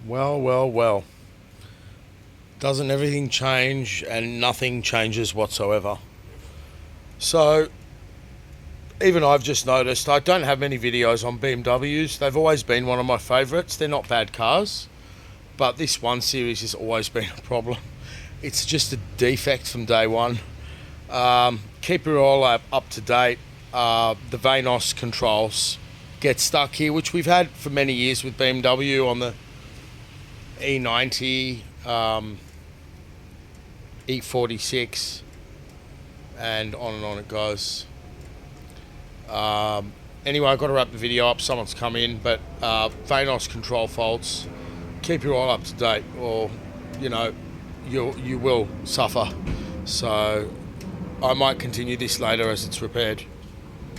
Well. Doesn't everything change and nothing changes whatsoever? So, even I've just noticed I don't have many videos on BMWs. They've always been one of my favourites. They're not bad cars, but this 1 Series has always been a problem. It's just a defect from day one. Keep it all up to date. The VANOS controls get stuck here, which we've had for many years with BMW on the E90, E46, and on it goes. Anyway, I've got to wrap the video up. Someone's come in, but VANOS control faults. Keep your all up to date, or you will suffer. So I might continue this later as it's repaired.